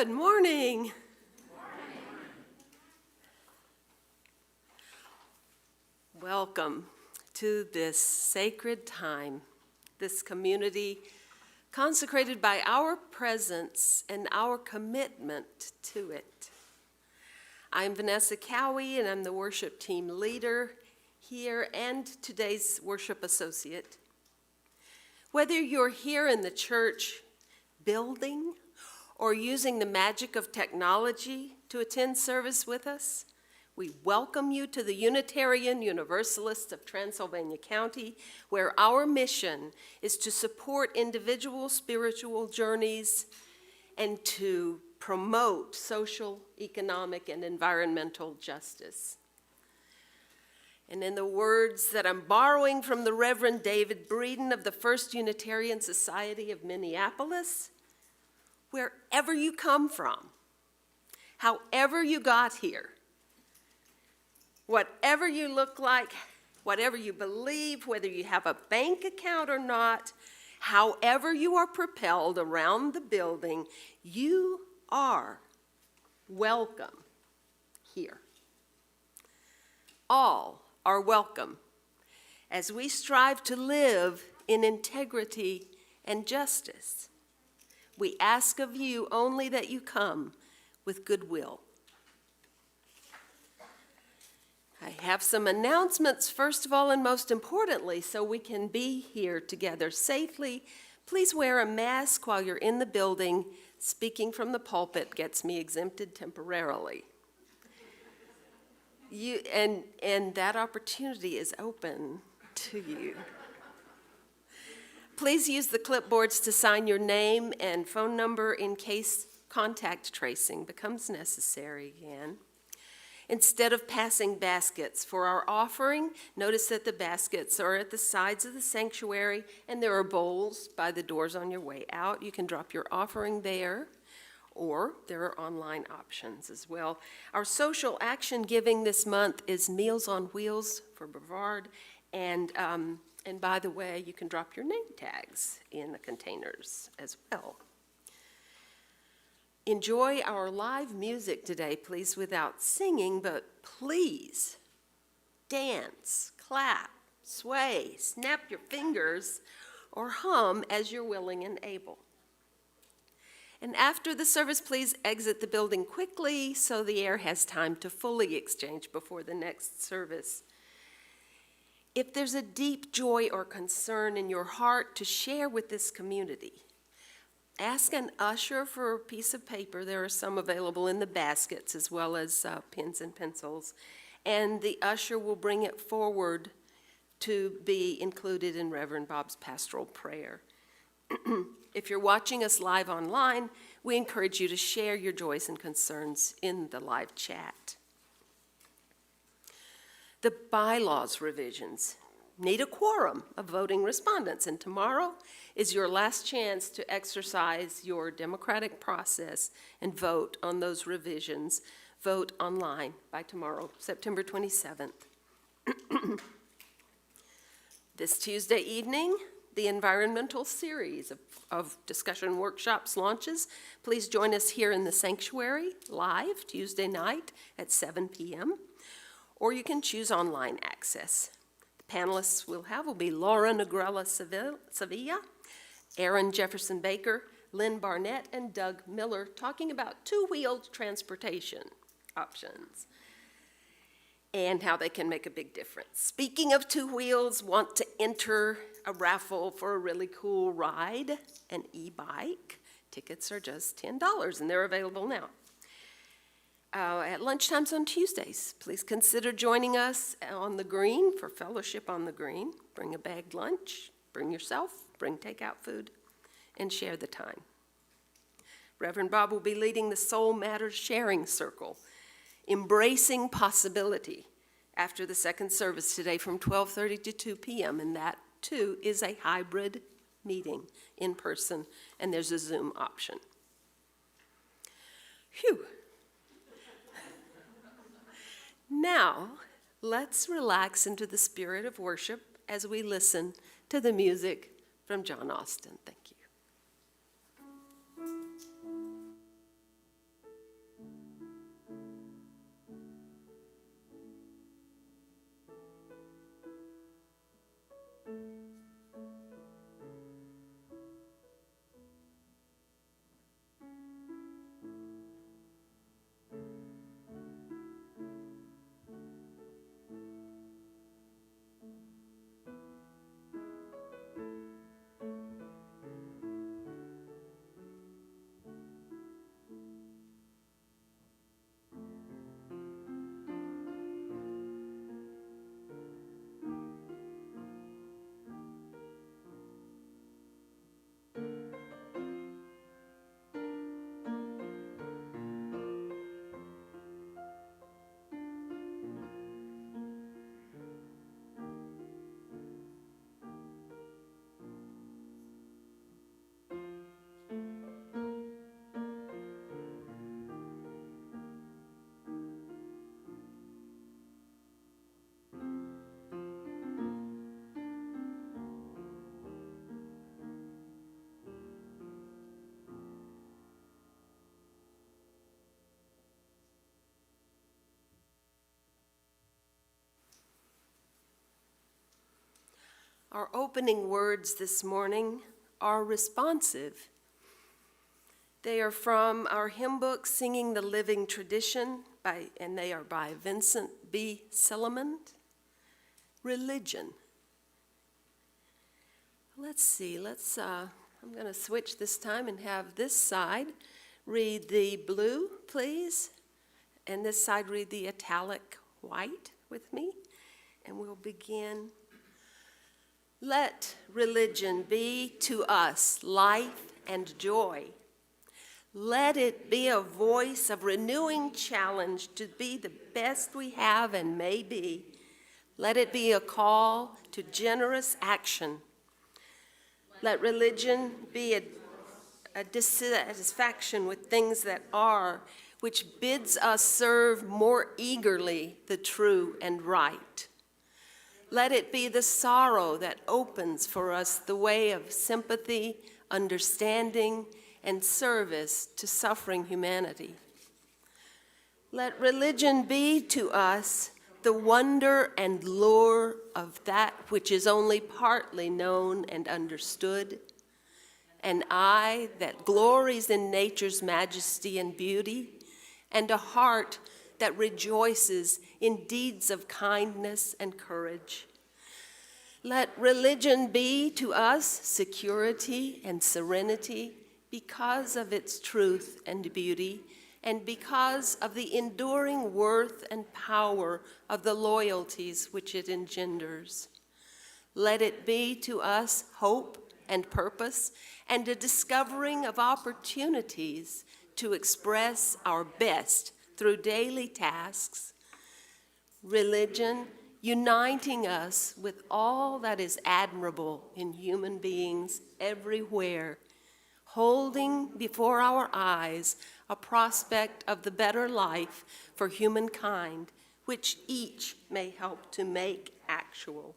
Good morning. Welcome to this sacred time, this community consecrated by our presence and our commitment to it. I'm Vanessa Cowie, and I'm the worship team leader here and today's worship associate. Whether you're here in the church building or using the magic of technology to attend service with us, we welcome you to the Unitarian Universalists of Transylvania County, where our mission is to support individual spiritual journeys and to promote social, economic, and environmental justice. And in the words that I'm borrowing from the Reverend David Breeden of the First Unitarian Society of Minneapolis, wherever you come from, however you got here, whatever you look like, whatever you believe, whether you have a bank account or not, however you are propelled around the building, you are welcome here. All are welcome as we strive to live in integrity and justice. We ask of you only that you come with goodwill. I have some announcements, first of all and most importantly, so we can be here together safely. Please wear a mask while you're in the building. Speaking from the pulpit gets me exempted temporarily. And that opportunity is open to you. Please use the clipboards to sign your name and phone number in case contact tracing becomes necessary again. Instead of passing baskets for our offering, notice that the baskets are at the sides of the sanctuary, and there are bowls by the doors on your way out. You can drop your offering there, or there are online options as well. Our social action giving this month is Meals on Wheels for Brevard, and by the way, you can drop your name tags in the containers as well. Enjoy our live music today, please, without singing, but please dance, clap, sway, snap your fingers, or hum as you're willing and able. And after the service, please exit the building quickly so the air has time to fully exchange before the next service. If there's a deep joy or concern in your heart to share with this community, ask an usher for a piece of paper. There are some available in the baskets as well as pens and pencils. And the usher will bring it forward to be included in Reverend Bob's pastoral prayer. If you're watching us live online, we encourage you to share your joys and concerns in the live chat. The bylaws revisions need a quorum of voting respondents, and tomorrow is your last chance to exercise your democratic process and vote on those revisions. Vote online by tomorrow, September 27th. This Tuesday evening, the environmental series of discussion workshops launches. Please join us here in the sanctuary live Tuesday night at 7 p.m., or you can choose online access. The panelists we'll have will be Laura Negrella Sevilla, Aaron Jefferson Baker, Lynn Barnett, and Doug Miller, talking about two-wheeled transportation options and how they can make a big difference. Speaking of two wheels, want to enter a raffle for a really cool ride, an e-bike. Tickets are just $10, and they're available now. At lunchtimes on Tuesdays, please consider joining us on the green for fellowship on the green. Bring a bagged lunch, bring yourself, bring takeout food, and share the time. Reverend Bob will be leading the Soul Matters Sharing Circle, embracing possibility, after the second service today from 12:30 to 2 p.m., and that too is a hybrid meeting in person, and there's a Zoom option. Phew. Now, let's relax into the spirit of worship as we listen to the music from John Austin. Thank you. Our opening words this morning are responsive. They are from our hymn book, Singing the Living Tradition, and they are by Vincent B. Silliman. Religion. Let's see, I'm going to switch this time and have this side read the blue, please, and this side read the italic white with me, and we'll begin. Let religion be to us life and joy. Let it be a voice of renewing challenge to be the best we have and may be. Let it be a call to generous action. Let religion be a dissatisfaction with things that are, which bids us serve more eagerly the true and right. Let it be the sorrow that opens for us the way of sympathy, understanding, and service to suffering humanity. Let religion be to us the wonder and lure of that which is only partly known and understood, an eye that glories in nature's majesty and beauty, and a heart that rejoices in deeds of kindness and courage. Let religion be to us security and serenity because of its truth and beauty, and because of the enduring worth and power of the loyalties which it engenders. Let it be to us hope and purpose, and a discovering of opportunities to express our best through daily tasks. Religion uniting us with all that is admirable in human beings everywhere, holding before our eyes a prospect of the better life for humankind, which each may help to make actual.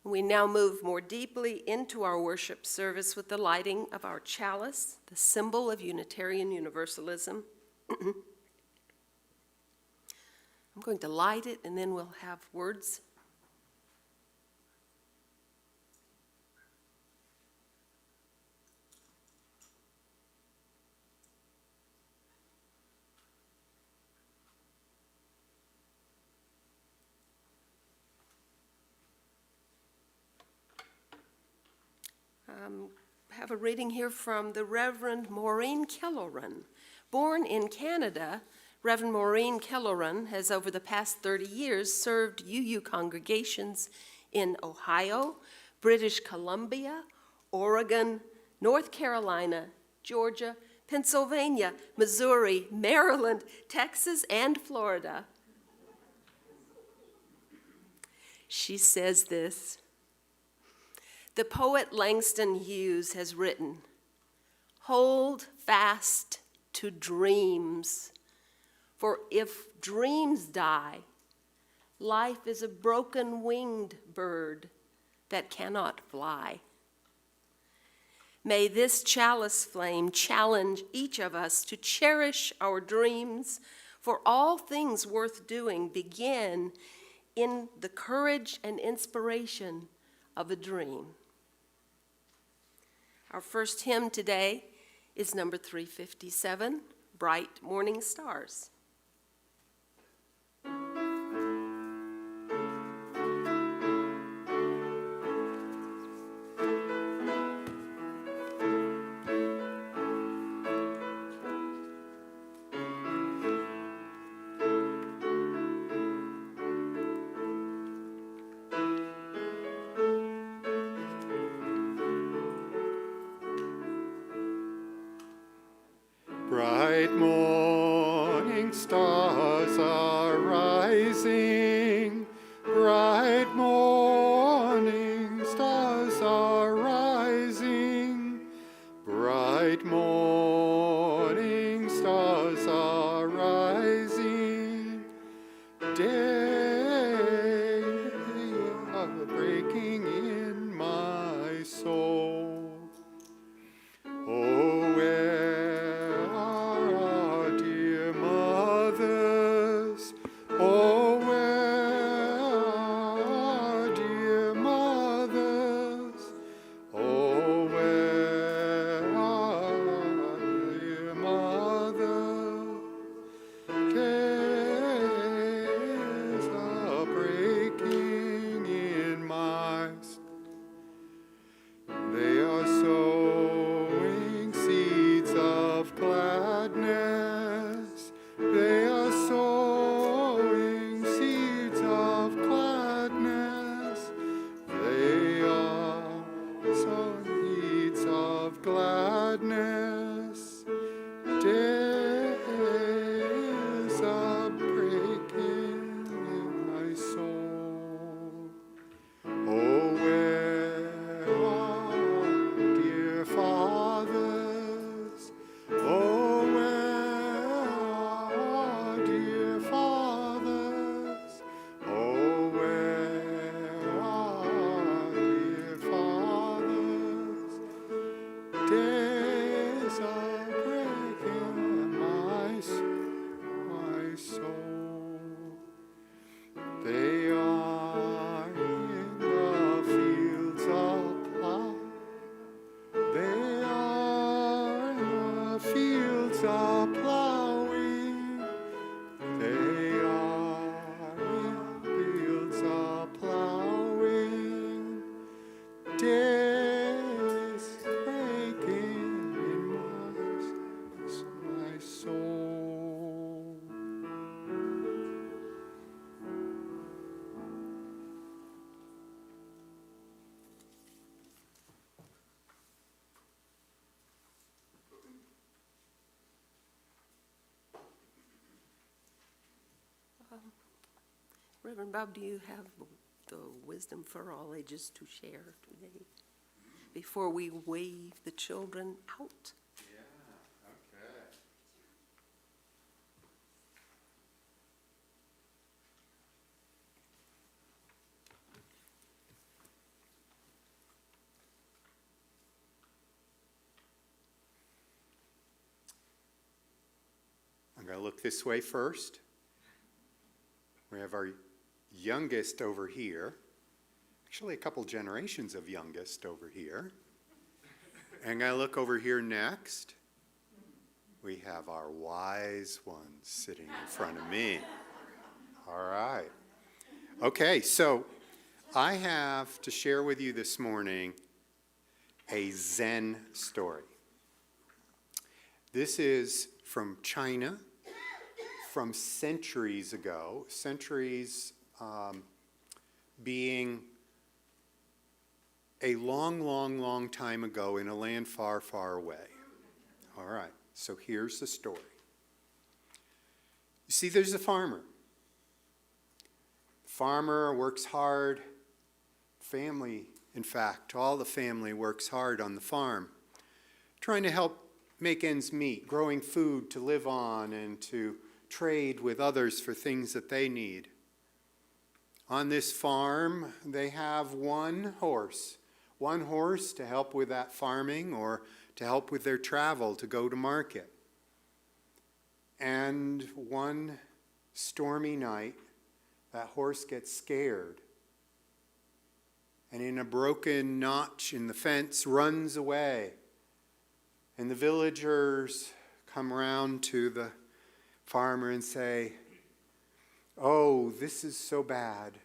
We now move more deeply into our worship service with the lighting of our chalice, the symbol of Unitarian Universalism. I'm going to light it, and then we'll have words. Have a reading here from the Reverend Maureen Killoran. Born in Canada, Reverend Maureen Killoran has over the past 30 years served UU congregations in Ohio, British Columbia, Oregon, North Carolina, Georgia, Pennsylvania, Missouri, Maryland, Texas, and Florida. She says this: the poet Langston Hughes has written, "Hold fast to dreams, for if dreams die, life is a broken-winged bird that cannot fly." May this chalice flame challenge each of us to cherish our dreams, for all things worth doing begin in the courage and inspiration of a dream. Our first hymn today is number 357, Bright Morning Stars. Bright morning stars are rising, bright morning stars are rising, bright morning stars are rising, day are breaking in my soul. Oh, where are our dear mothers? Oh, sadness, days of breaking in my soul. Oh, where are dear fathers? Oh, where are dear fathers? Oh, where are dear fathers? Days are breaking my soul. They are in the fields of plough. They are in the fields of plowing. They are in fields of plowing. Days breaking in my soul. Reverend Bob, do you have the wisdom for all ages to share today before we wave the children out? Yeah, okay. I'm going to look this way first. We have our youngest over here. Actually, a couple generations of youngest over here. And I look over here next. We have our wise ones sitting in front of me. All right. Okay, so I have to share with you this morning a Zen story. This is from China, from centuries ago, being a long time ago in a land far, far away. All right, so here's the story. You see, there's a farmer. The farmer works hard. Family, in fact, all the family works hard on the farm, trying to help make ends meet, growing food to live on and to trade with others for things that they need. On this farm, they have one horse to help with that farming or to help with their travel to go to market. And one stormy night, that horse gets scared and in a broken notch in the fence runs away. And the villagers come around to the farmer and say, "Oh, this is so bad.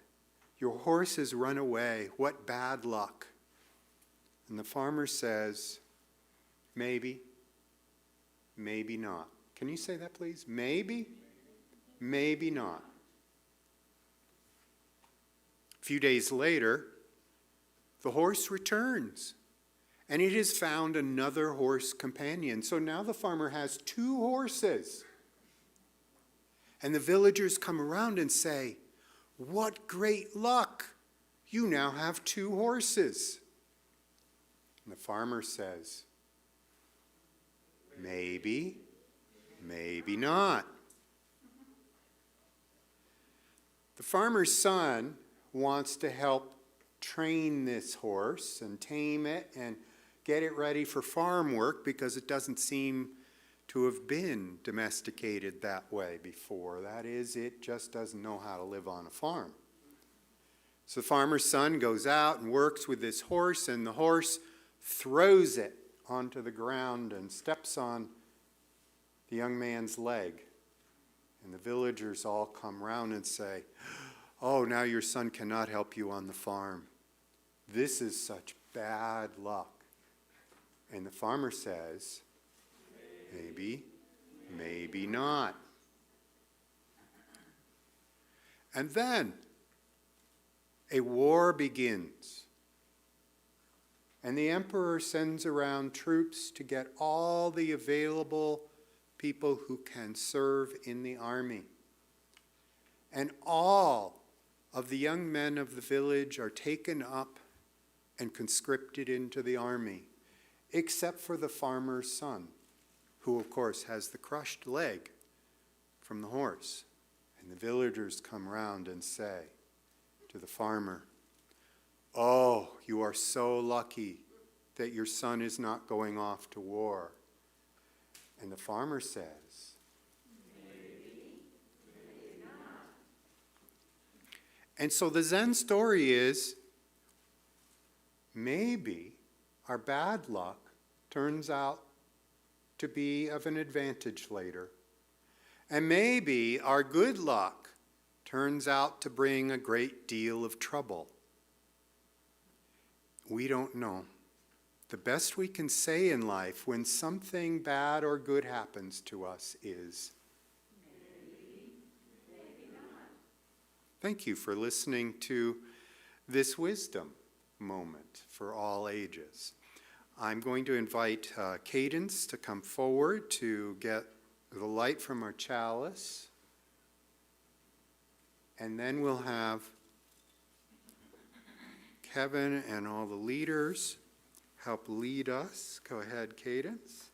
Your horse has run away. What bad luck." And the farmer says, "Maybe, maybe not." Can you say that, please? Maybe, maybe not. A few days later, the horse returns, and it has found another horse companion. So now the farmer has two horses. And the villagers come around and say, "What great luck! You now have two horses." And the farmer says, "Maybe, maybe not." The farmer's son wants to help train this horse and tame it and get it ready for farm work because it doesn't seem to have been domesticated that way before. That is, it just doesn't know how to live on a farm. So the farmer's son goes out and works with this horse, and the horse throws it onto the ground and steps on the young man's leg. And the villagers all come round and say, "Oh, now your son cannot help you on the farm. This is such bad luck." And the farmer says, "Maybe, maybe not." And then a war begins. And the emperor sends around troops to get all the available people who can serve in the army. And all of the young men of the village are taken up and conscripted into the army, except for the farmer's son, who of course has the crushed leg from the horse. And the villagers come round and say to the farmer, "Oh, you are so lucky that your son is not going off to war." And the farmer says, "Maybe, maybe not." And so the Zen story is, maybe our bad luck turns out to be of an advantage later. And maybe our good luck turns out to bring a great deal of trouble. We don't know. The best we can say in life when something bad or good happens to us is, maybe, maybe not. Thank you for listening to this wisdom moment for all ages. I'm going to invite Cadence to come forward to get the light from our chalice. And then we'll have Kevin and all the leaders help lead us. Go ahead, Cadence.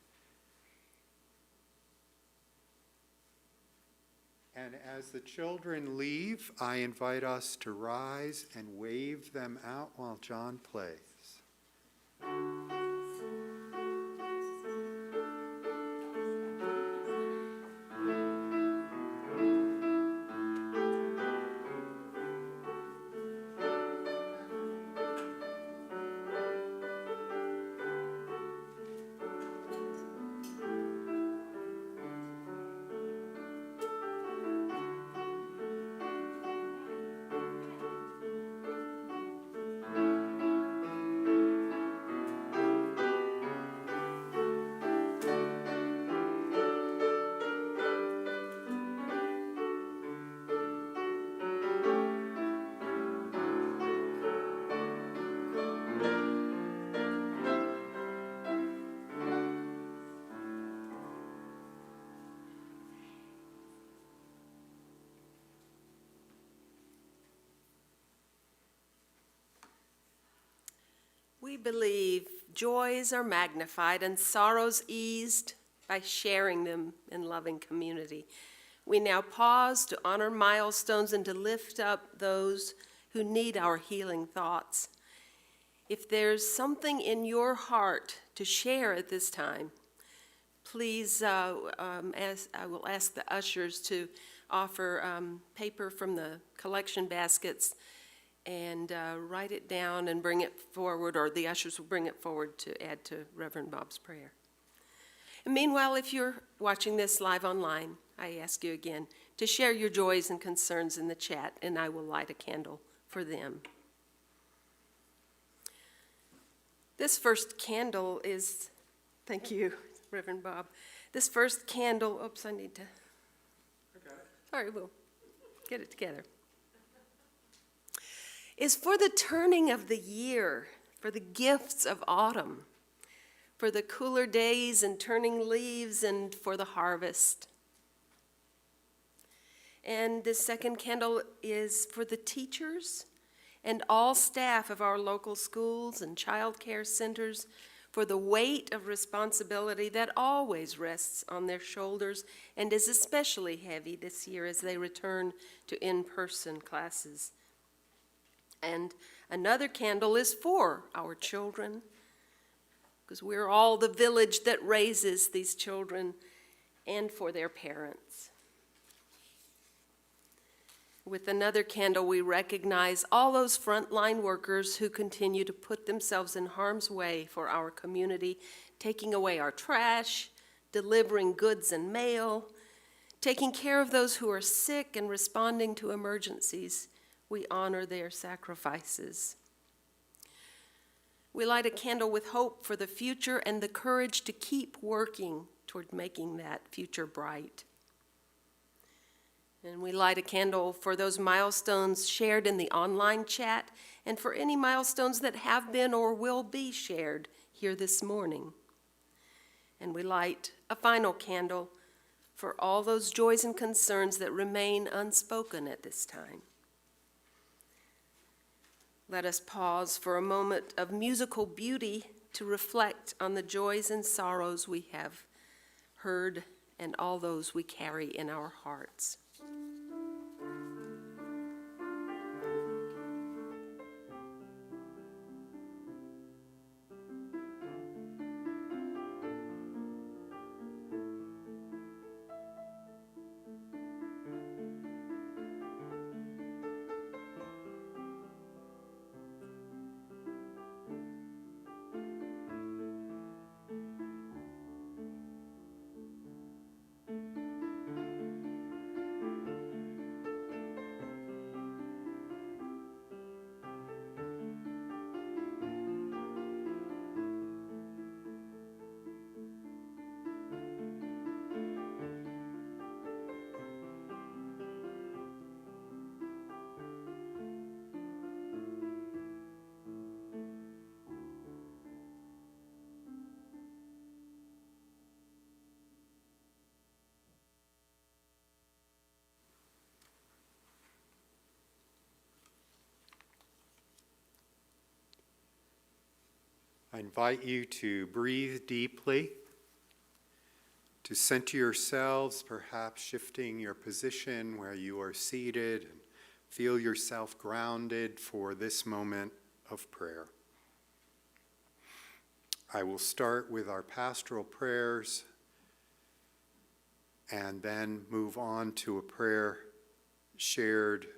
And as the children leave, I invite us to rise and wave them out while John plays. We believe joys are magnified and sorrows eased by sharing them in loving community. We now pause to honor milestones and to lift up those who need our healing thoughts. If there's something in your heart to share at this time, please, I will ask the ushers to offer paper from the collection baskets and write it down and bring it forward, or the ushers will bring it forward to add to Reverend Bob's prayer. And meanwhile, if you're watching this live online, I ask you again to share your joys and concerns in the chat, and I will light a candle for them. This first candle is, thank you, Reverend Bob. This first candle, oops, I need to, sorry, we'll get it together, is for the turning of the year, for the gifts of autumn, for the cooler days and turning leaves, and for the harvest. And this second candle is for the teachers and all staff of our local schools and child care centers, for the weight of responsibility that always rests on their shoulders and is especially heavy this year as they return to in-person classes. And another candle is for our children, because we're all the village that raises these children, and for their parents. With another candle, we recognize all those frontline workers who continue to put themselves in harm's way for our community, taking away our trash, delivering goods and mail, taking care of those who are sick, and responding to emergencies. We honor their sacrifices. We light a candle with hope for the future and the courage to keep working toward making that future bright. And we light a candle for those milestones shared in the online chat and for any milestones that have been or will be shared here this morning. And we light a final candle for all those joys and concerns that remain unspoken at this time. Let us pause for a moment of musical beauty to reflect on the joys and sorrows we have heard and all those we carry in our hearts. I invite you to breathe deeply, to center yourselves, perhaps shifting your position where you are seated, and feel yourself grounded for this moment of prayer. I will start with our pastoral prayers and then move on to a prayer shared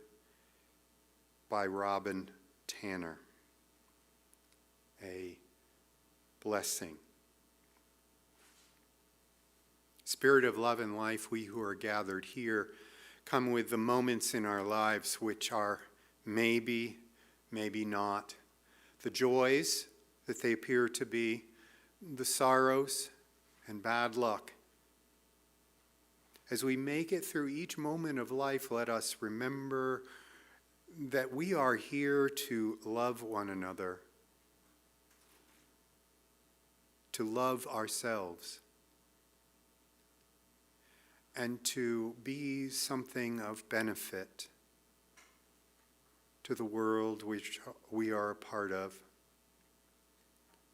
by Robin Tanner, a blessing. Spirit of love and life, we who are gathered here come with the moments in our lives which are maybe, maybe not, the joys that they appear to be, the sorrows and bad luck. As we make it through each moment of life, let us remember that we are here to love one another, to love ourselves, and to be something of benefit to the world which we are a part of.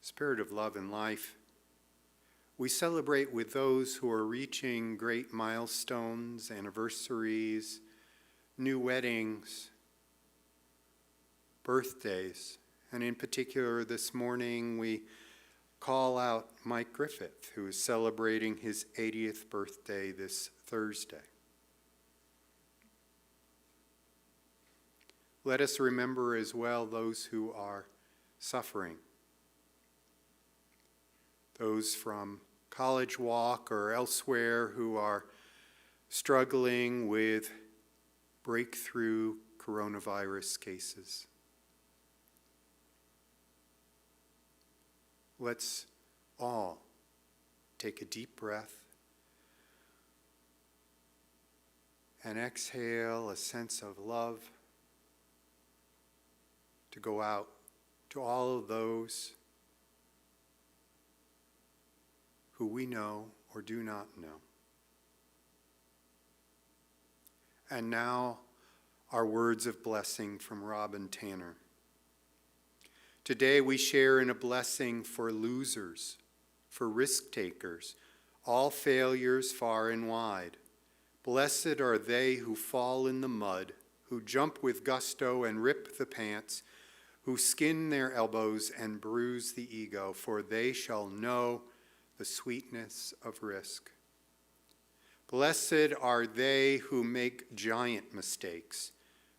Spirit of love and life, we celebrate with those who are reaching great milestones, anniversaries, new weddings, birthdays, and in particular this morning we call out Mike Griffith, who is celebrating his 80th birthday this Thursday. Let us remember as well those who are suffering, those from College Walk or elsewhere who are struggling with breakthrough coronavirus cases. Let's all take a deep breath and exhale a sense of love to go out to all of those who we know or do not know. And now, our words of blessing from Robin Tanner. Today we share in a blessing for losers, for risk takers, all failures far and wide. Blessed are they who fall in the mud, who jump with gusto and rip the pants, who skin their elbows and bruise the ego, for they shall know the sweetness of risk. Blessed are they who make giant mistakes,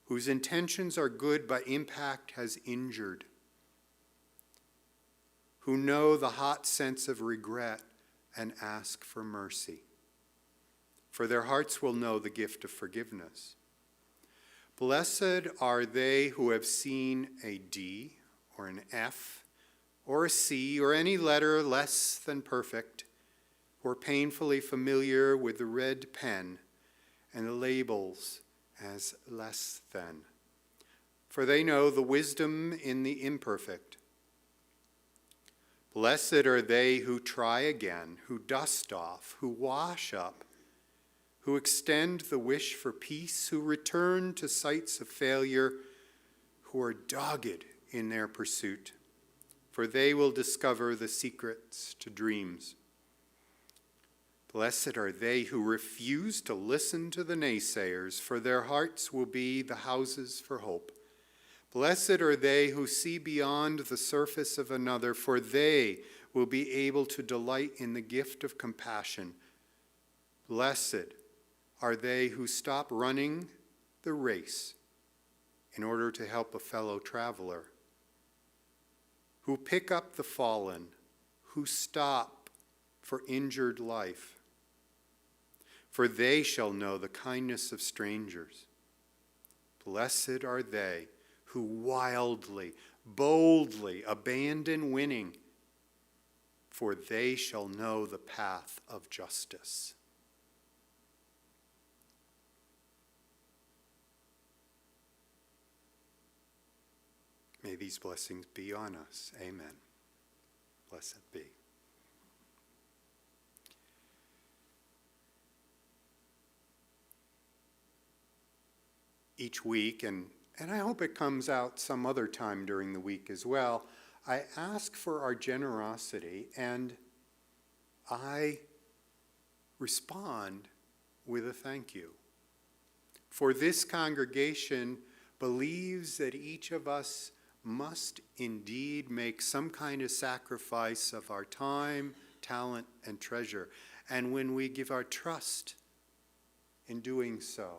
whose intentions are good but impact has injured, who know the hot sense of regret and ask for mercy. For their hearts will know the gift of forgiveness. Blessed are they who have seen a D or an F or a C or any letter less than perfect, who are painfully familiar with the red pen and the labels as less than. For they know the wisdom in the imperfect. Blessed are they who try again, who dust off, who wash up, who extend the wish for peace, who return to sites of failure, who are dogged in their pursuit, for they will discover the secrets to dreams. Blessed are they who refuse to listen to the naysayers, for their hearts will be the houses for hope. Blessed are they who see beyond the surface of another, for they will be able to delight in the gift of compassion. Blessed are they who stop running the race in order to help a fellow traveler, who pick up the fallen, who stop for injured life, for they shall know the kindness of strangers. Blessed are they who wildly, boldly abandon winning, for they shall know the path of justice. May these blessings be on us. Amen. Blessed be. Each week, and I hope it comes out some other time during the week as well, I ask for our generosity, and I respond with a thank you. For this congregation believes that each of us must indeed make some kind of sacrifice of our time, talent, and treasure. And when we give our trust in doing so,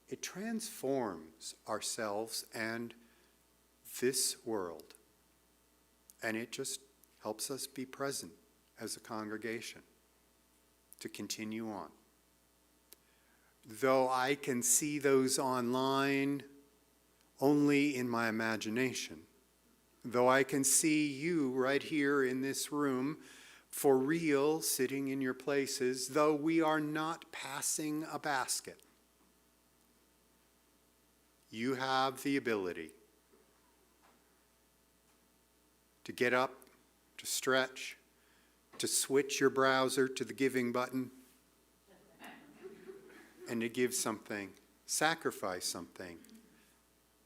it transforms ourselves and this world. And it just helps us be present as a congregation to continue on. Though I can see those online only in my imagination, though I can see you right here in this room for real sitting in your places, though we are not passing a basket, you have the ability to get up, to stretch, to switch your browser to the giving button, and to give something, sacrifice something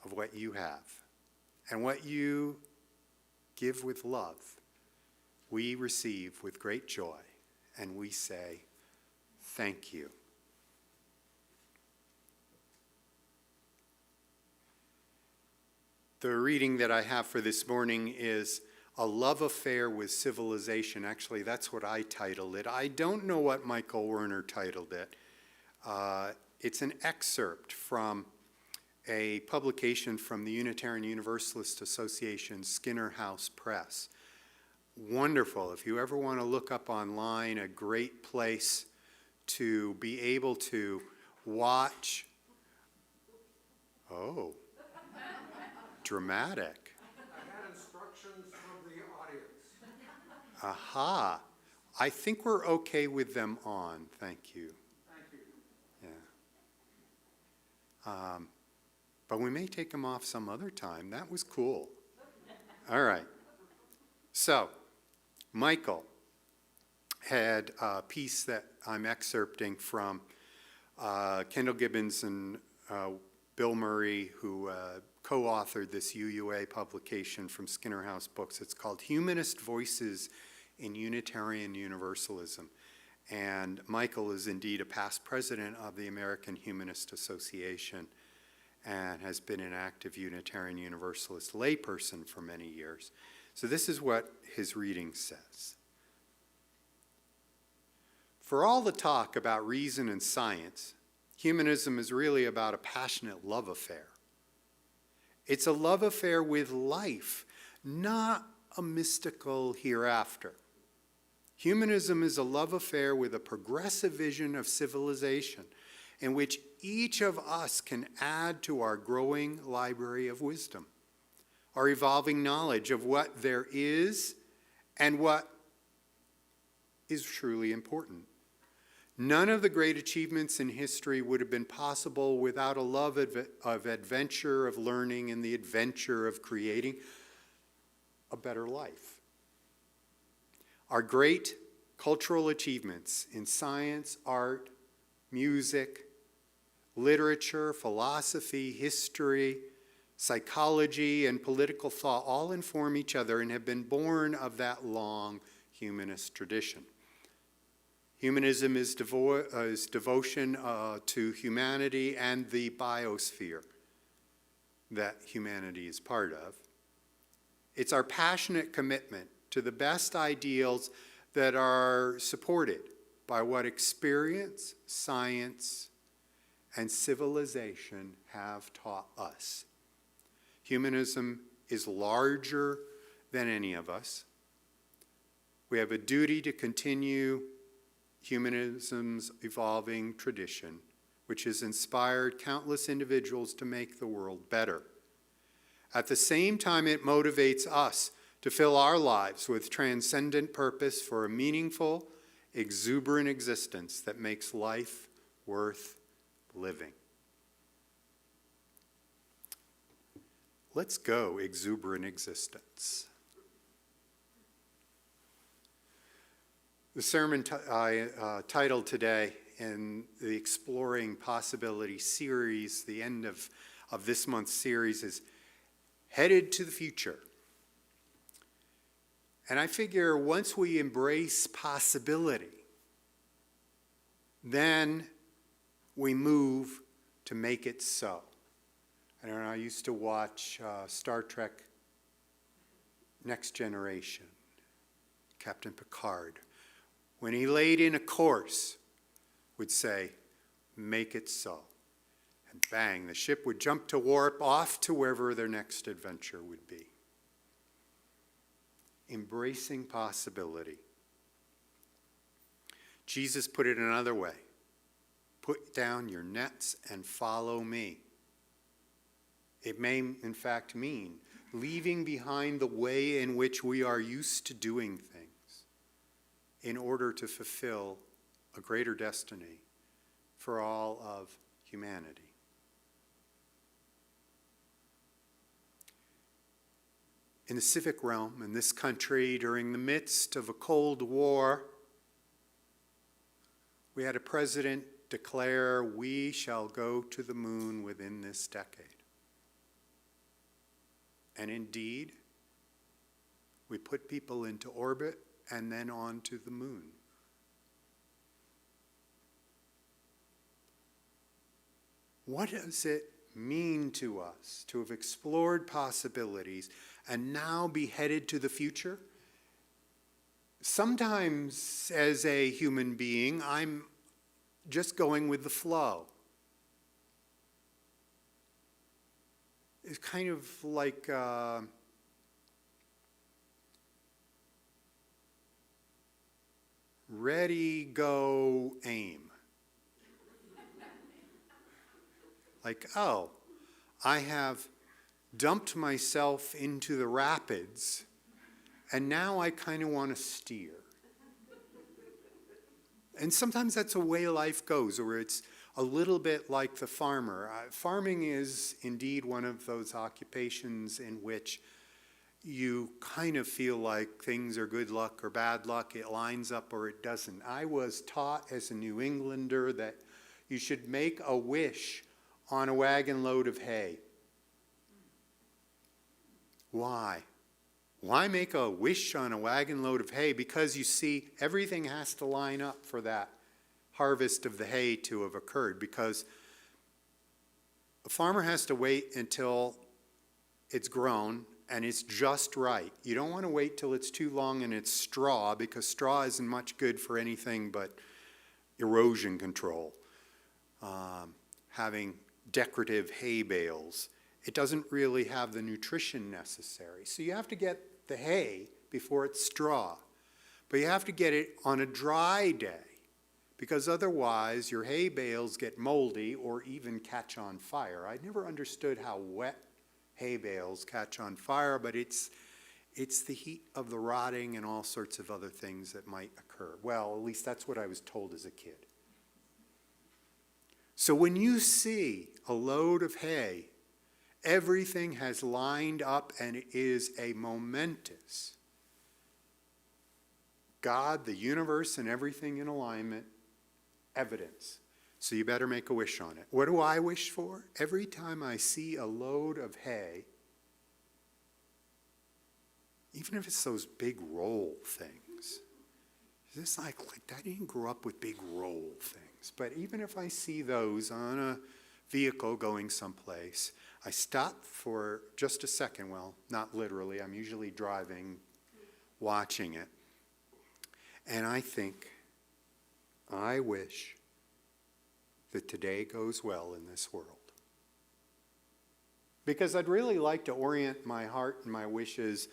of what you have. And what you give with love, we receive with great joy, and we say, thank you. The reading that I have for this morning is A Love Affair with Civilization. Actually, that's what I titled it. I don't know what Michael Werner titled it. It's an excerpt from a publication from the Unitarian Universalist Association, Skinner House Press. Wonderful. If you ever want to look up online, a great place to be able to watch. Oh, dramatic. I had instructions from the audience. Aha. I think we're okay with them on. Thank you. Thank you. Yeah. But we may take them off some other time. That was cool. All right. So, Michael had a piece that I'm excerpting from Kendall Gibbons and Bill Murray, who co-authored this UUA publication from Skinner House Books. It's called Humanist Voices in Unitarian Universalism. And Michael is indeed a past president of the American Humanist Association and has been an active Unitarian Universalist layperson for many years. So this is what his reading says. For all the talk about reason and science, humanism is really about a passionate love affair. It's a love affair with life, not a mystical hereafter. Humanism is a love affair with a progressive vision of civilization in which each of us can add to our growing library of wisdom, our evolving knowledge of what there is and what is truly important. None of the great achievements in history would have been possible without a love of adventure, of learning, and the adventure of creating a better life. Our great cultural achievements in science, art, music, literature, philosophy, history, psychology, and political thought all inform each other and have been born of that long humanist tradition. Humanism is devotion to humanity and the biosphere that humanity is part of. It's our passionate commitment to the best ideals that are supported by what experience, science, and civilization have taught us. Humanism is larger than any of us. We have a duty to continue humanism's evolving tradition, which has inspired countless individuals to make the world better. At the same time, it motivates us to fill our lives with transcendent purpose for a meaningful, exuberant existence that makes life worth living. Let's go, exuberant existence. The sermon I titled today in the Exploring Possibility series, the end of this month's series, is Headed to the Future. And I figure once we embrace possibility, then we move to make it so. I don't know, I used to watch Star Trek Next Generation, Captain Picard. When he laid in a course, would say, make it so. And bang, the ship would jump to warp off to wherever their next adventure would be. Embracing possibility. Jesus put it another way. Put down your nets and follow me. It may, in fact, mean leaving behind the way in which we are used to doing things in order to fulfill a greater destiny for all of humanity. In the civic realm in this country, during the midst of a Cold War, we had a president declare, we shall go to the moon within this decade. And indeed, we put people into orbit and then on to the moon. What does it mean to us to have explored possibilities and now be headed to the future? Sometimes, as a human being, I'm just going with the flow. It's kind of like ready, go, aim. Like, oh, I have dumped myself into the rapids, and now I kind of want to steer. And sometimes that's the way life goes, or it's a little bit like the farmer. Farming is indeed one of those occupations in which you kind of feel like things are good luck or bad luck. It lines up or it doesn't. I was taught as a New Englander that you should make a wish on a wagon load of hay. Why? Why make a wish on a wagon load of hay? Because you see, everything has to line up for that harvest of the hay to have occurred, because a farmer has to wait until it's grown and it's just right. You don't want to wait till it's too long and it's straw, because straw isn't much good for anything but erosion control. Having decorative hay bales, it doesn't really have the nutrition necessary. So you have to get the hay before it's straw. But you have to get it on a dry day, because otherwise your hay bales get moldy or even catch on fire. I never understood how wet hay bales catch on fire, but it's the heat of the rotting and all sorts of other things that might occur. Well, at least that's what I was told as a kid. So when you see a load of hay, everything has lined up and it is a momentous God, the universe, and everything in alignment evidence. So you better make a wish on it. What do I wish for? Every time I see a load of hay, even if it's those big roll things, it's like I didn't grow up with big roll things, but even if I see those on a vehicle going someplace, I stop for just a second. Well, not literally, I'm usually driving, watching it, and I think, I wish that today goes well in this world. Because I'd really like to orient my heart and my wishes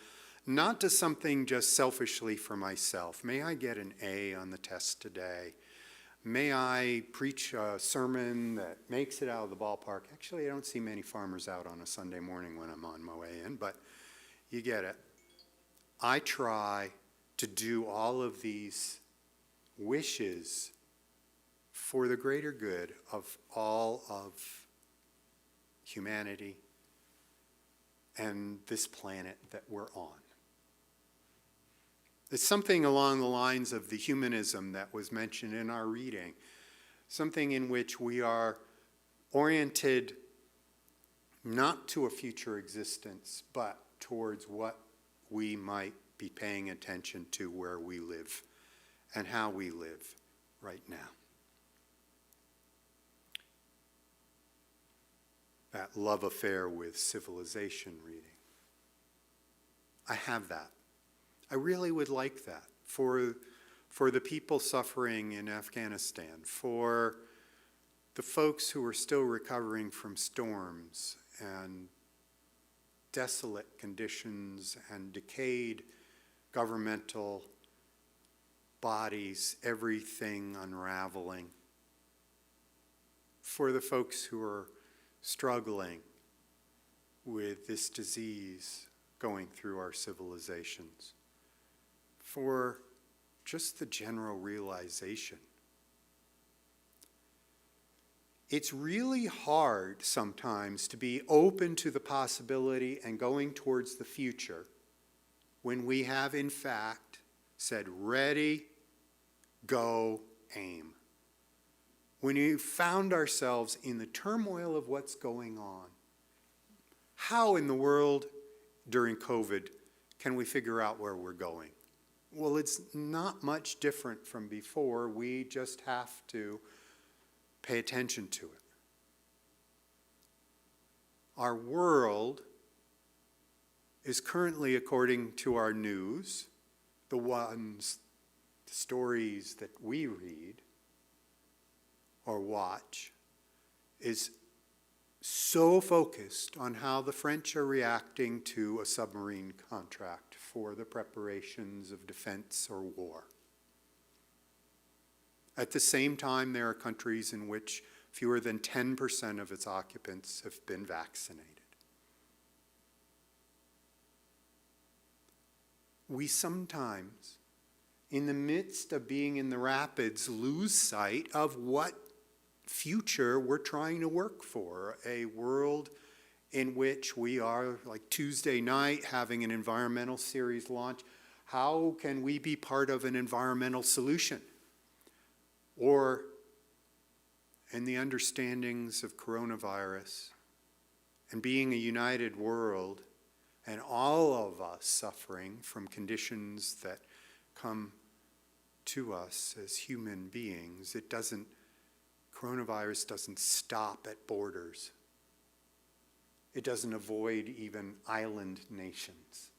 not to something just selfishly for myself. May I get an A on the test today? May I preach a sermon that makes it out of the ballpark? Actually, I don't see many farmers out on a Sunday morning when I'm on my way in, but you get it. I try to do all of these wishes for the greater good of all of humanity and this planet that we're on. It's something along the lines of the humanism that was mentioned in our reading, something in which we are oriented not to a future existence, but towards what we might be paying attention to where we live and how we live right now. That love affair with civilization reading. I have that. I really would like that for the people suffering in Afghanistan, for the folks who are still recovering from storms and desolate conditions and decayed governmental bodies, everything unraveling, for the folks who are struggling with this disease going through our civilizations, for just the general realization. It's really hard sometimes to be open to the possibility and going towards the future when we have in fact said ready, go, aim. When we found ourselves in the turmoil of what's going on, how in the world during COVID can we figure out where we're going? Well, it's not much different from before. We just have to pay attention to it. Our world is currently, according to our news, the stories that we read or watch, is so focused on how the French are reacting to a submarine contract for the preparations of defense or war. At the same time, there are countries in which fewer than 10% of its occupants have been vaccinated. We sometimes, in the midst of being in the rapids, lose sight of what future we're trying to work for, a world in which we are, like Tuesday night, having an environmental series launch. How can we be part of an environmental solution? Or in the understandings of coronavirus and being a united world and all of us suffering from conditions that come to us as human beings, coronavirus doesn't stop at borders. It doesn't avoid even island nations.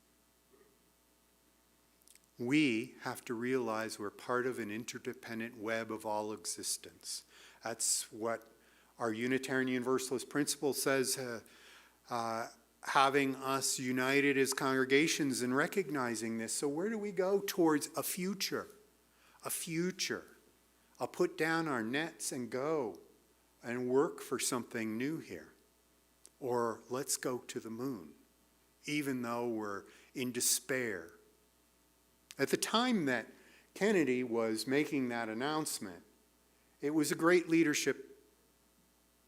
We have to realize we're part of an interdependent web of all existence. That's what our Unitarian Universalist principle says, having us united as congregations and recognizing this. So where do we go towards a future? A future. I'll put down our nets and go and work for something new here. Or let's go to the moon, even though we're in despair. At the time that Kennedy was making that announcement, it was a great leadership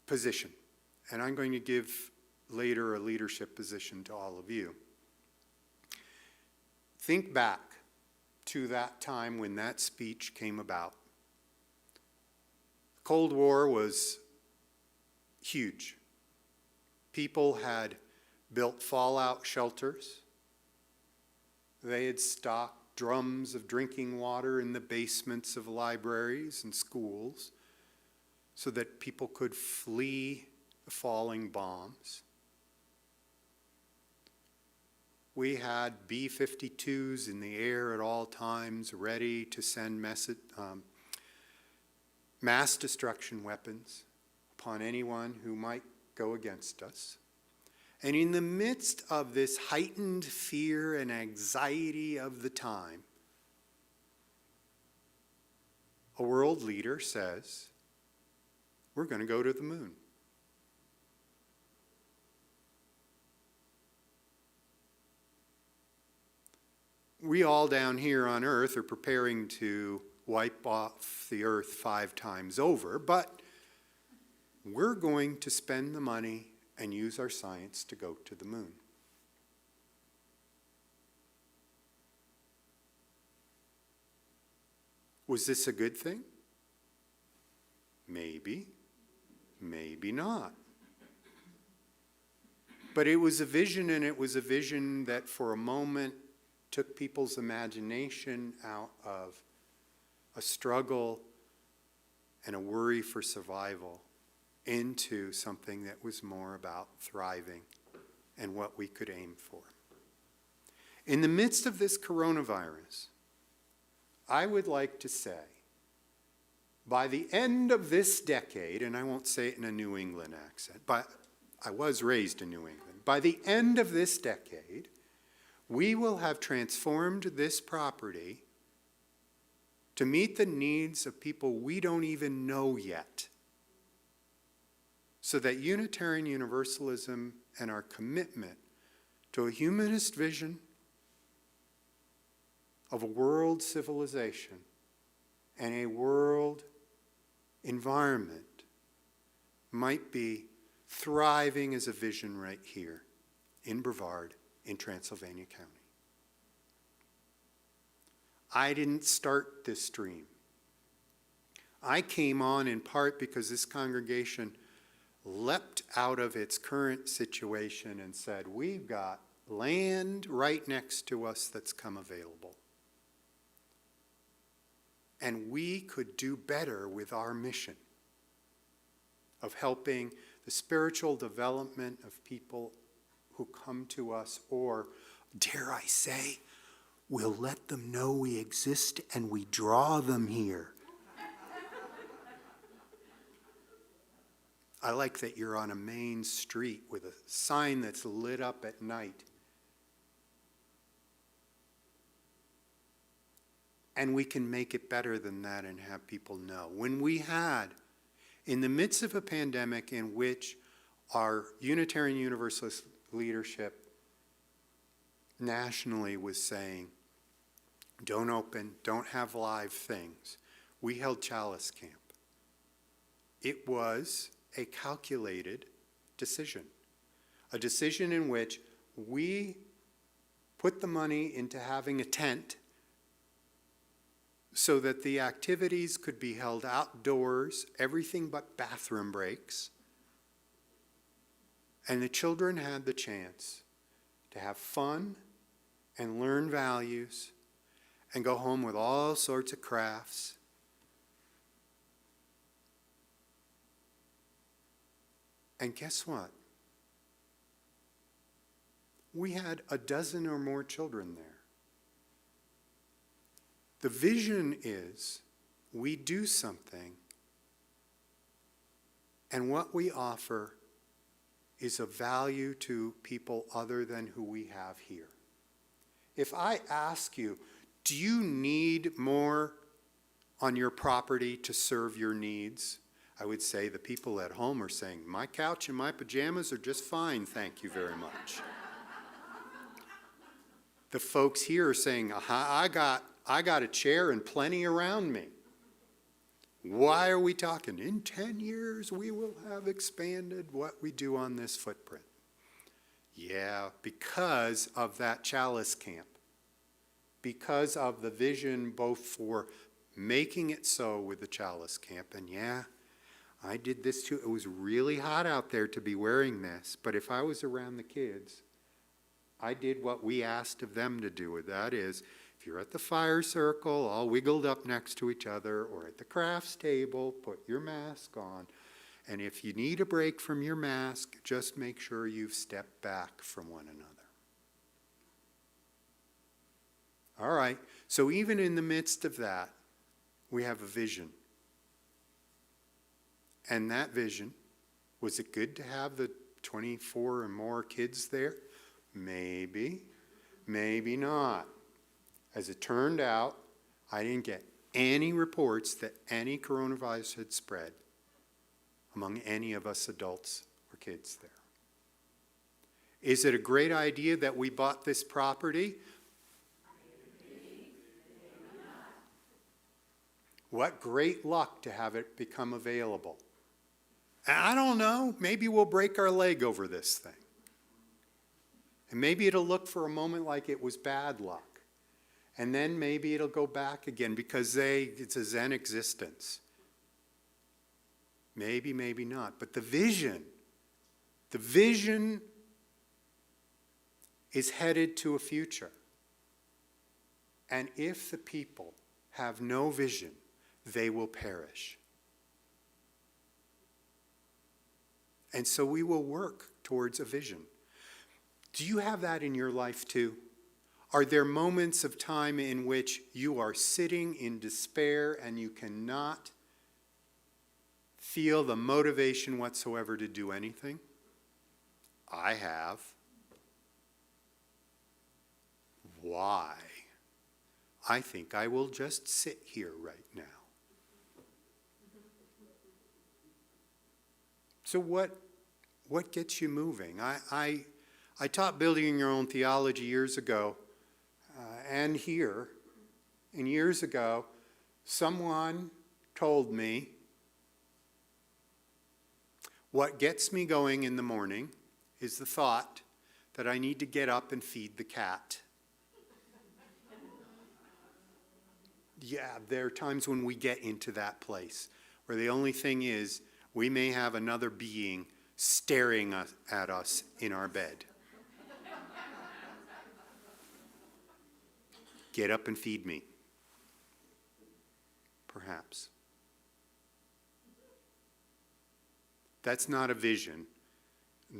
position. And I'm going to give later a leadership position to all of you. Think back to that time when that speech came about. The Cold War was huge. People had built fallout shelters. They had stocked drums of drinking water in the basements of libraries and schools so that people could flee the falling bombs. We had B-52s in the air at all times, ready to send mass destruction weapons upon anyone who might go against us. And in the midst of this heightened fear and anxiety of the time, a world leader says, we're going to go to the moon. We all down here on Earth are preparing to wipe off the Earth 5 times over, but we're going to spend the money and use our science to go to the moon. Was this a good thing? Maybe, maybe not. But it was a vision, and it was a vision that for a moment took people's imagination out of a struggle and a worry for survival into something that was more about thriving and what we could aim for. In the midst of this coronavirus, I would like to say, by the end of this decade, and I won't say it in a New England accent, but I was raised in New England. By the end of this decade, we will have transformed this property to meet the needs of people we don't even know yet, so that Unitarian Universalism and our commitment to a humanist vision of a world civilization and a world environment might be thriving as a vision right here in Brevard, in Transylvania County. I didn't start this dream. I came on in part because this congregation leapt out of its current situation and said, we've got land right next to us that's come available. And we could do better with our mission of helping the spiritual development of people who come to us, or, dare I say, we'll let them know we exist and we draw them here. I like that you're on a main street with a sign that's lit up at night. And we can make it better than that and have people know. When we had, in the midst of a pandemic in which our Unitarian Universalist leadership nationally was saying, don't open, don't have live things, we held Chalice Camp. It was a calculated decision, a decision in which we put the money into having a tent so that the activities could be held outdoors, everything but bathroom breaks, and the children had the chance to have fun and learn values and go home with all sorts of crafts. And guess what? We had a dozen or more children there. The vision is we do something, and what we offer is of value to people other than who we have here. If I ask you, do you need more on your property to serve your needs? I would say the people at home are saying, my couch and my pajamas are just fine, thank you very much. The folks here are saying, I got a chair and plenty around me. Why are we talking? In 10 years, we will have expanded what we do on this footprint. Yeah, because of that chalice camp. Because of the vision both for making it so with the chalice camp, and yeah, I did this too. It was really hot out there to be wearing this, but if I was around the kids, I did what we asked of them to do. That is, if you're at the fire circle, all wiggled up next to each other, or at the crafts table, put your mask on. And if you need a break from your mask, just make sure you've stepped back from one another. All right, so even in the midst of that, we have a vision. And that vision, was it good to have the 24 or more kids there? Maybe, maybe not. As it turned out, I didn't get any reports that any coronavirus had spread among any of us adults or kids there. Is it a great idea that we bought this property? What great luck to have it become available. I don't know, maybe we'll break our leg over this thing. And maybe it'll look for a moment like it was bad luck. And then maybe it'll go back again because it's a Zen existence. Maybe, maybe not. But the vision is headed to a future. And if the people have no vision, they will perish. And so we will work towards a vision. Do you have that in your life too? Are there moments of time in which you are sitting in despair and you cannot feel the motivation whatsoever to do anything? I have. Why? I think I will just sit here right now. So what gets you moving? I taught building your own theology years ago, and here. And years ago, someone told me, what gets me going in the morning is the thought that I need to get up and feed the cat. Yeah, there are times when we get into that place where the only thing is we may have another being staring at us in our bed. Get up and feed me. Perhaps. That's not a vision.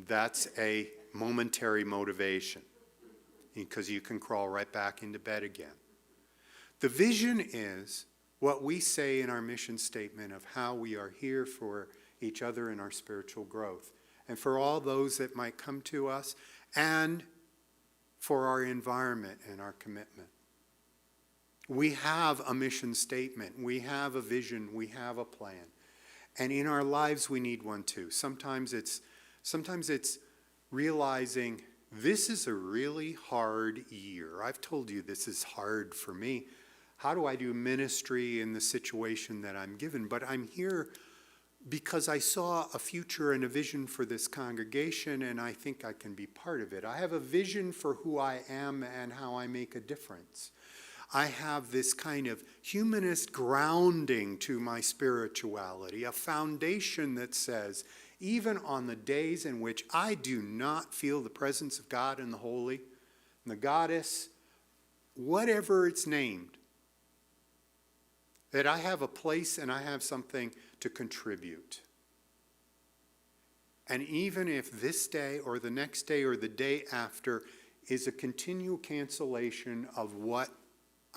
That's a momentary motivation, because you can crawl right back into bed again. The vision is what we say in our mission statement of how we are here for each other in our spiritual growth, and for all those that might come to us, and for our environment and our commitment. We have a mission statement, we have a vision, we have a plan. And in our lives we need one too. Sometimes it's realizing this is a really hard year. I've told you this is hard for me. How do I do ministry in the situation that I'm given? But I'm here because I saw a future and a vision for this congregation, and I think I can be part of it. I have a vision for who I am and how I make a difference. I have this kind of humanist grounding to my spirituality, a foundation that says, even on the days in which I do not feel the presence of God and the holy, and the goddess, whatever it's named, that I have a place and I have something to contribute. And even if this day or the next day or the day after is a continual cancellation of what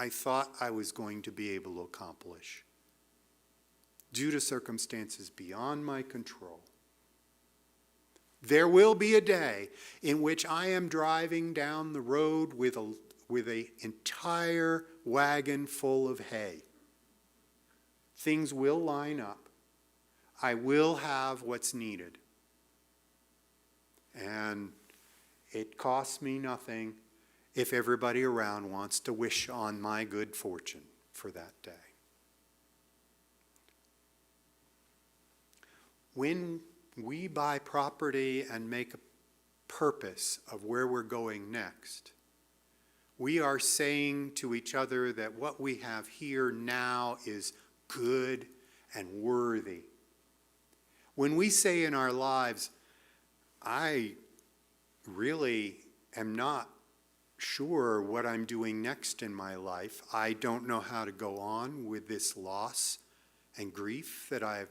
I thought I was going to be able to accomplish due to circumstances beyond my control, there will be a day in which I am driving down the road with an entire wagon full of hay. Things will line up. I will have what's needed. And it costs me nothing if everybody around wants to wish on my good fortune for that day. When we buy property and make a purpose of where we're going next, we are saying to each other that what we have here now is good and worthy. When we say in our lives, I really am not sure what I'm doing next in my life, I don't know how to go on with this loss and grief that I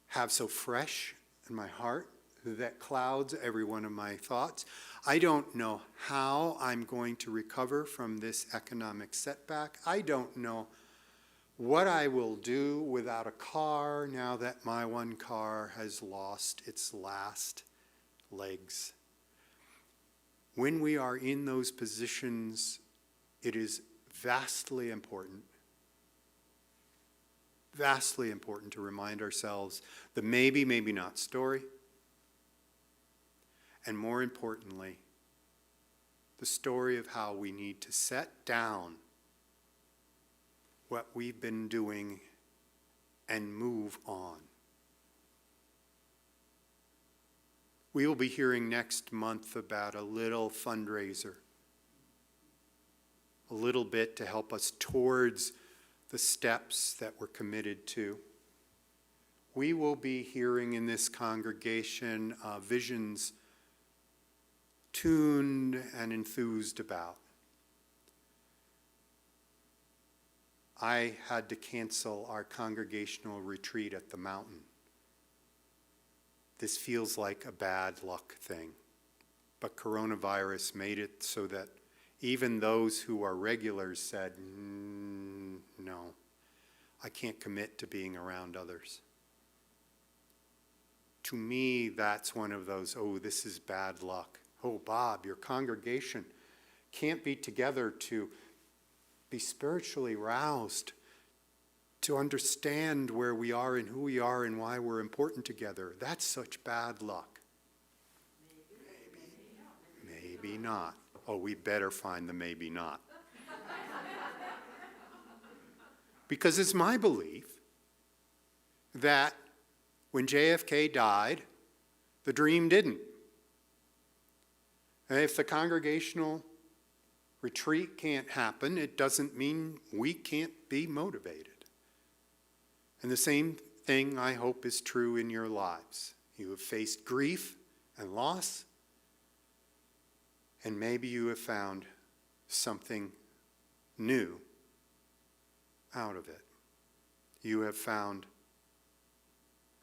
have so fresh in my heart that clouds every one of my thoughts. I don't know how I'm going to recover from this economic setback. I don't know what I will do without a car now that my one car has lost its last legs. When we are in those positions, it is vastly important to remind ourselves the maybe, maybe not story, and more importantly, the story of how we need to set down what we've been doing and move on. We will be hearing next month about a little fundraiser, a little bit to help us towards the steps that we're committed to. We will be hearing in this congregation visions tuned and enthused about. I had to cancel our congregational retreat at the mountain. This feels like a bad luck thing, but coronavirus made it so that even those who are regulars said, no, I can't commit to being around others. To me, that's one of those, oh, this is bad luck. Oh, Bob, your congregation can't be together to be spiritually roused, to understand where we are and who we are and why we're important together. That's such bad luck. Maybe not. Oh, we better find the maybe not. Because it's my belief that when JFK died, the dream didn't. And if the congregational retreat can't happen, it doesn't mean we can't be motivated. And the same thing, I hope, is true in your lives. You have faced grief and loss, and maybe you have found something new out of it. You have found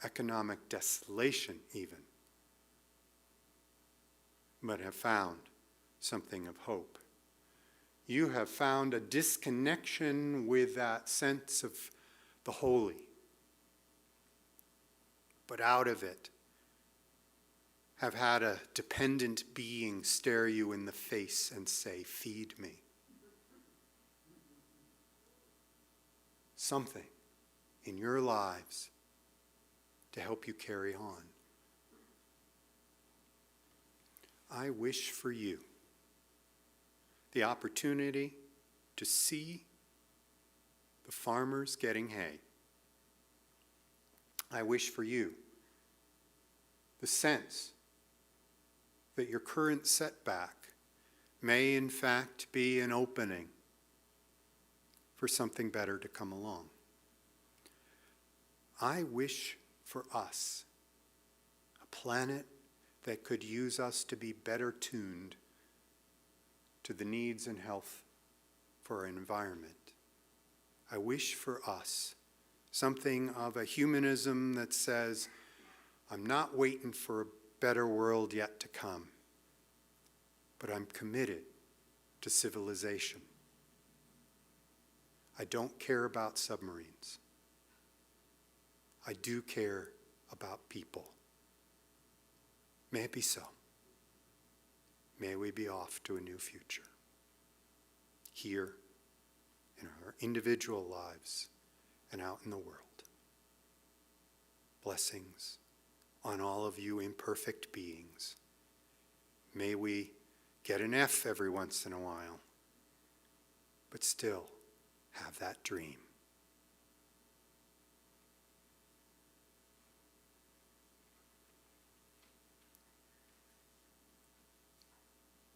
economic desolation even, but have found something of hope. You have found a disconnection with that sense of the holy, but out of it have had a dependent being stare you in the face and say, feed me. Something in your lives to help you carry on. I wish for you the opportunity to see the farmers getting hay. I wish for you the sense that your current setback may in fact be an opening for something better to come along. I wish for us a planet that could use us to be better tuned to the needs and health for our environment. I wish for us something of a humanism that says, I'm not waiting for a better world yet to come, but I'm committed to civilization. I don't care about submarines. I do care about people. May it be so. May we be off to a new future. Here, in our individual lives, and out in the world. Blessings on all of you imperfect beings. May we get an F every once in a while, but still have that dream.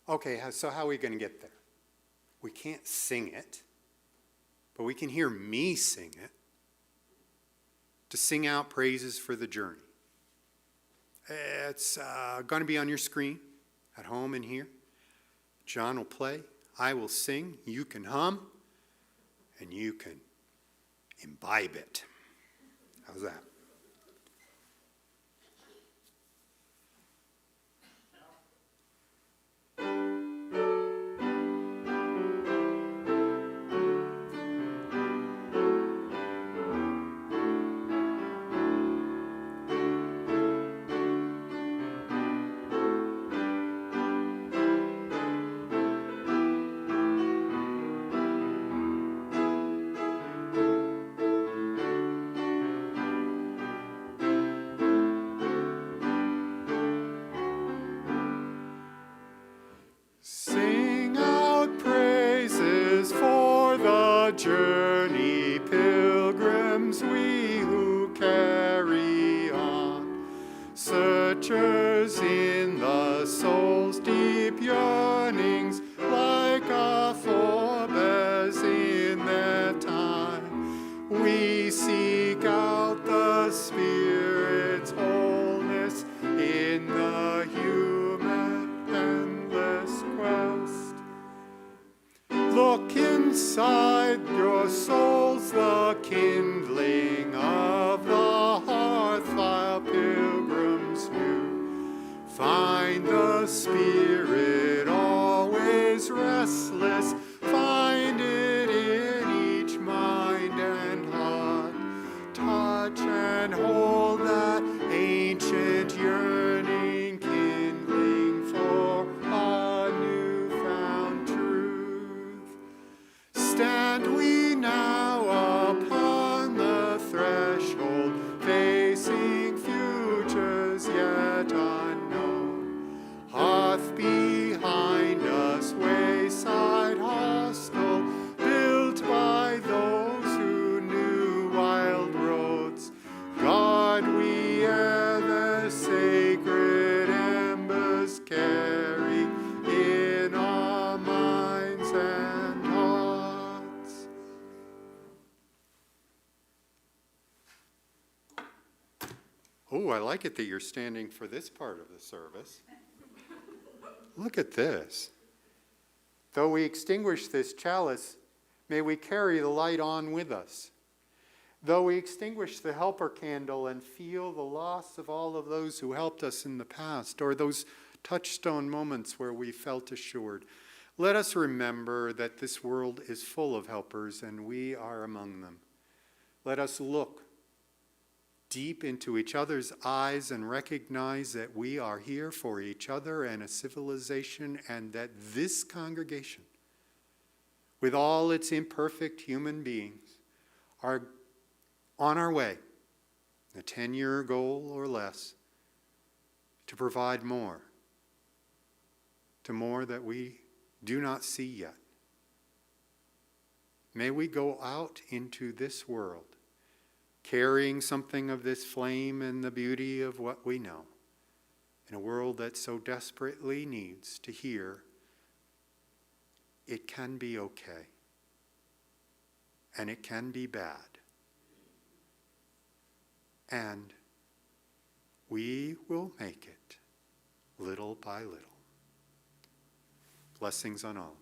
Okay, so how are we going to get there? We can't sing it, but we can hear me sing it to sing out praises for the journey. It's going to be on your screen at home and here. John will play. I will sing. You can hum. And you can imbibe it. How's that? Sing out praises for the journey, pilgrims we who carry on, searchers in the soul's deep yearnings, like a forebears in their time. We seek out the Spirit's wholeness in the human endless quest. Look inside your souls, the kindling of the hearth fire pilgrims new. Find the Spirit always restless, find it in each mind and heart. Touch and hold that ancient yearning, kindling for a newfound truth. Stand we now upon the threshold, facing futures yet unknown. Hearth behind us, wayside hostel, built by those who knew wild roads. God, we ere the sacred embers carry in our minds and hearts. Oh, I like it that you're standing for this part of the service. Look at this. Though we extinguish this chalice, may we carry the light on with us. Though we extinguish the helper candle and feel the loss of all of those who helped us in the past, or those touchstone moments where we felt assured, let us remember that this world is full of helpers and we are among them. Let us look deep into each other's eyes and recognize that we are here for each other and a civilization, and that this congregation, with all its imperfect human beings, are on our way, a 10-year goal or less, to provide more, to more that we do not see yet. May we go out into this world carrying something of this flame and the beauty of what we know, in a world that so desperately needs to hear it can be okay and it can be bad. And we will make it little by little. Blessings on all.